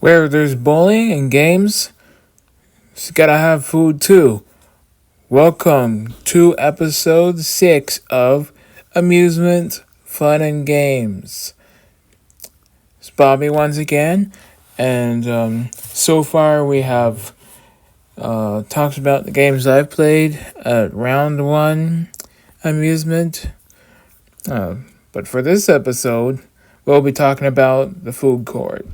Where there's bowling and games, it's gotta have food too. Welcome to episode 6 of Amusement, Fun, and Games. It's Bobby once again, and so far we have talked about the games I've played at round 1 amusement. But for this episode, we'll be talking about the food court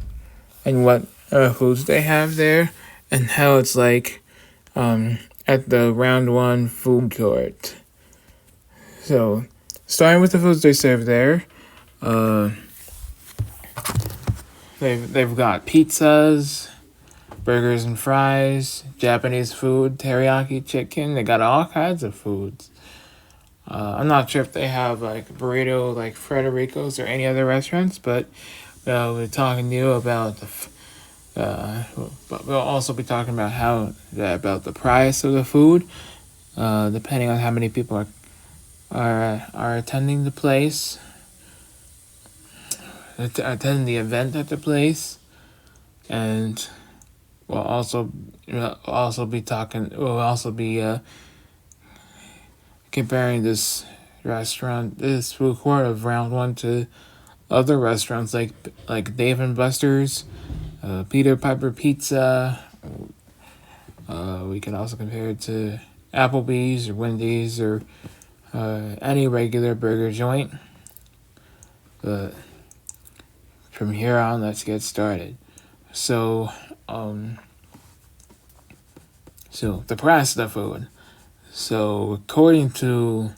and what foods they have there and how it's like at the round 1 food court. So, starting with the foods they serve there, they've got pizzas, burgers and fries, Japanese food, teriyaki chicken. They got all kinds of foods. I'm not sure if they have like burrito like Frederico's or any other restaurants, but we're talking to you about but we'll also be talking about about the price of the food, depending on how many people are attending the place, attending the event at the place, and we'll also be comparing this food court of round 1 to other restaurants like Dave and Buster's, Peter Piper Pizza. We can also compare it to Applebee's or Wendy's or any regular burger joint. But from here on, let's get started. So the price of the food. So according to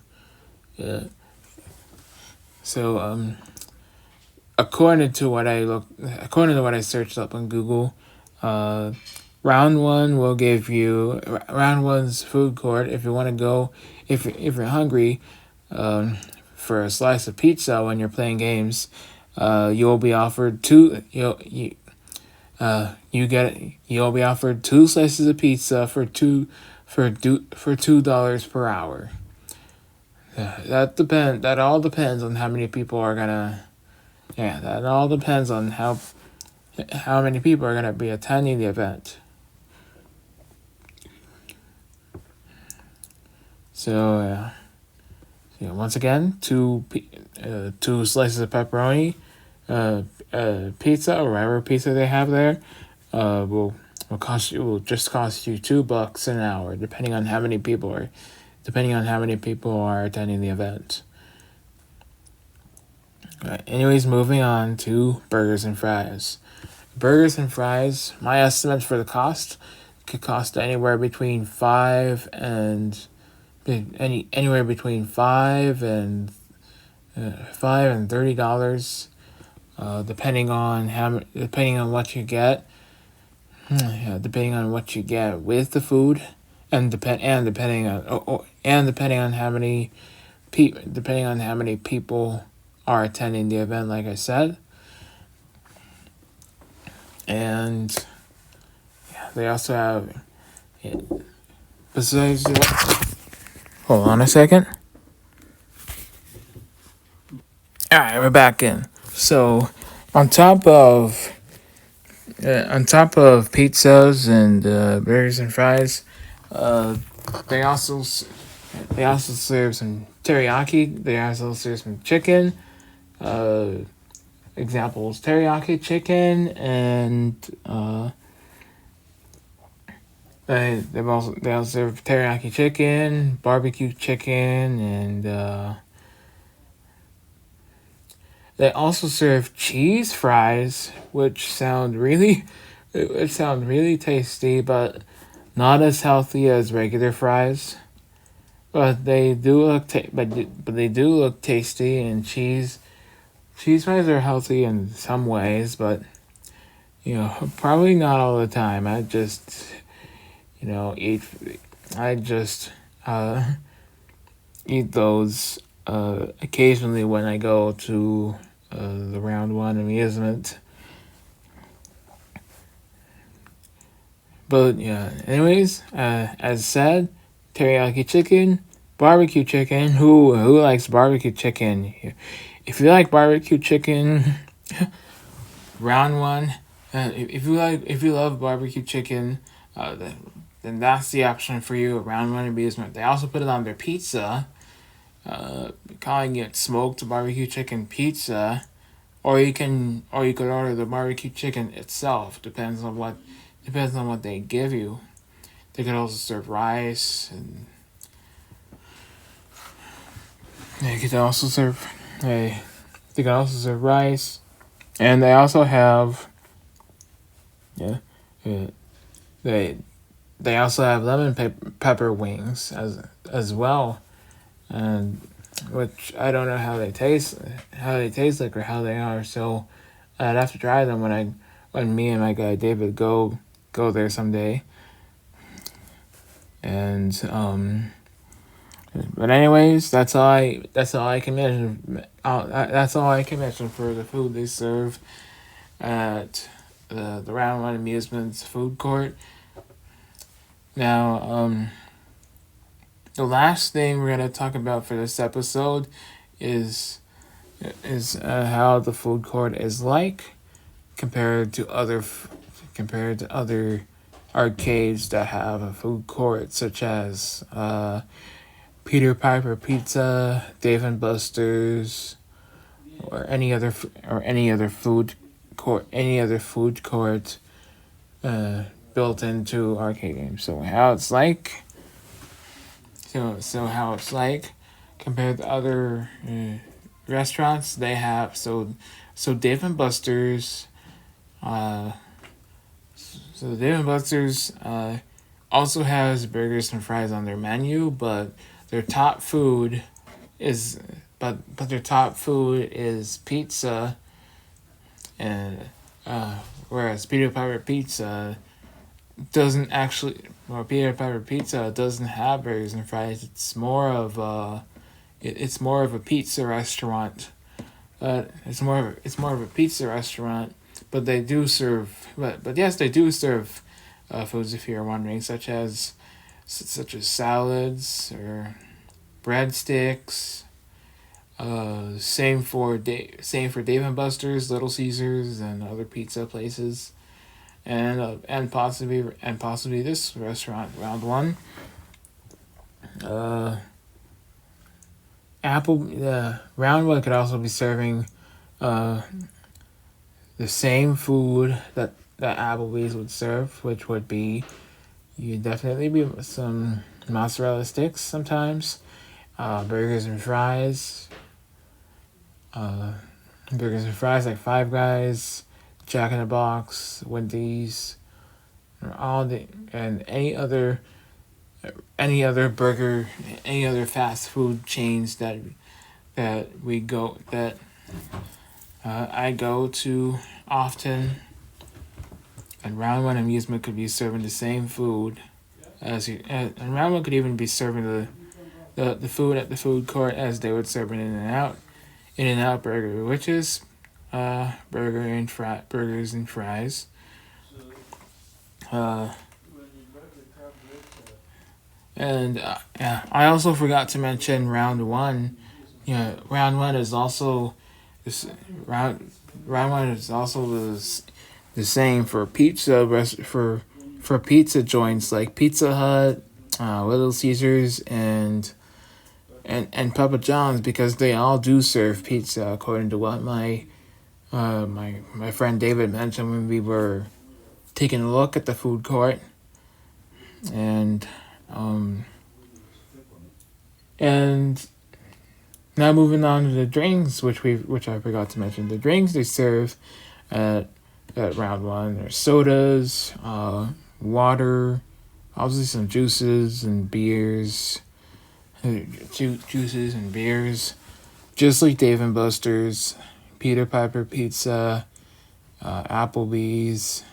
what I searched up on Google, round 1 will give you round 1's food court. If you want to go, if you're hungry, for a slice of pizza when you're playing games, you'll be offered you'll be offered 2 slices of pizza for $2 per hour. That all depends on how many people are gonna. Yeah, that all depends on how many people are gonna be attending the event. So once again, two slices of pepperoni, pizza or whatever pizza they have there, will just cost you $2 an hour, depending on how many people are attending the event. Right, anyways, moving on to burgers and fries. Burgers and fries, my estimates for the cost could cost anywhere between $5 and $30, depending on what you get. Depending on what you get with the food, and depending on how many people are attending the event, like I said. And they also have besides. Hold on a second. Alright, we're back in. So, on top of pizzas and burgers and fries, they also serve some teriyaki. They also serve some chicken. Examples: teriyaki chicken, and they also serve teriyaki chicken, barbecue chicken, and they also serve cheese fries, which sound really tasty, but not as healthy as regular fries. But they do look they do look tasty, and cheese fries are healthy in some ways, but probably not all the time. I just eat those occasionally when I go to the round 1 amusement. But anyways, as said, teriyaki chicken, barbecue chicken. Who likes barbecue chicken? If you like barbecue chicken, round 1 And if you love barbecue chicken, then that's the option for you around One Amusement. They also put it on their pizza, calling it smoked barbecue chicken pizza, or you could order the barbecue chicken itself. Depends on what they give you. They could also serve rice, and they could also serve a they can also serve rice, and they also have yeah, yeah they they also have pepper wings as well, and which I don't know how they taste like or how they are. So I'd have to try them when me and my guy David go there someday. And but anyways, that's all I can mention. That's all I can mention for the food they serve at the Round One Amusements food court. Now, the last thing we're gonna talk about for this episode is how the food court is like compared to other arcades that have a food court, such as Peter Piper Pizza, Dave and Buster's, or any other food court built into arcade games. So how it's like. So how it's like compared to other restaurants they have. So Dave and Buster's. So Dave and Buster's also has burgers and fries on their menu, but their top food is their top food is pizza, and whereas Peter Piper Pizza doesn't have burgers and fries. It's more of a pizza restaurant. It's more of a pizza restaurant, but they do serve. But yes, they do serve foods, if you're wondering, such as salads or breadsticks. Same for Dave and Buster's, Little Caesars, and other pizza places, and possibly this restaurant, Round One. Round One could also be serving the same food that Applebee's would serve, which would be you definitely be some mozzarella sticks sometimes, burgers and fries, like Five Guys, Jack in the Box, Wendy's, or and any other fast food chains that I go to often. And Round One Amusement could be serving the same food and Round One could even be serving the food at the food court as they would serve an In-N-Out burger, which is burgers and fries. Yeah, I also forgot to mention Round One. Round One is also this round one is also the same for for pizza joints like Pizza Hut, Little Caesars, and Papa John's, because they all do serve pizza according to what my friend David mentioned when we were taking a look at the food court. And and now moving on to the drinks, which I forgot to mention. The drinks they serve at Round One are sodas, water, obviously some juices and beers, just like Dave and Buster's, Peter Piper Pizza, Applebee's,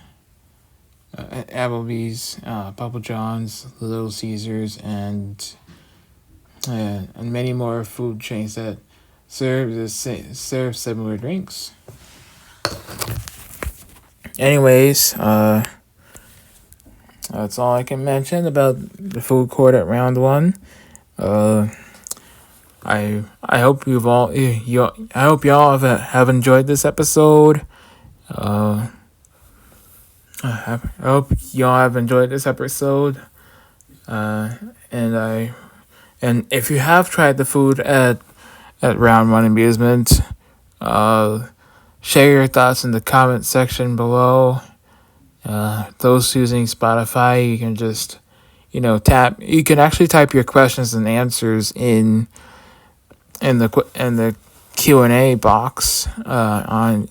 Papa John's, Little Caesars, and many more food chains that serve similar drinks. Anyways, that's all I can mention about the food court at Round One. I hope I hope y'all have enjoyed this episode. I hope y'all have enjoyed this episode. And if you have tried the food at Round One Amusement, share your thoughts in the comment section below. Those using Spotify, you can just tap. You can actually type your questions and answers in the Q&A box on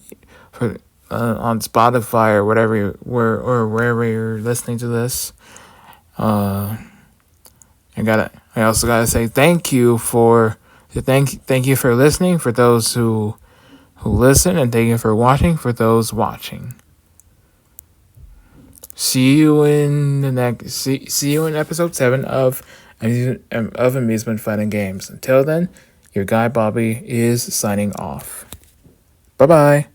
Spotify or wherever you're listening to this. I also gotta say thank you for listening for those who listen, and thank you for watching for those watching. See you in episode 7 of Amusement, Fun, and Games. Until then, your guy Bobby is signing off. Bye-bye.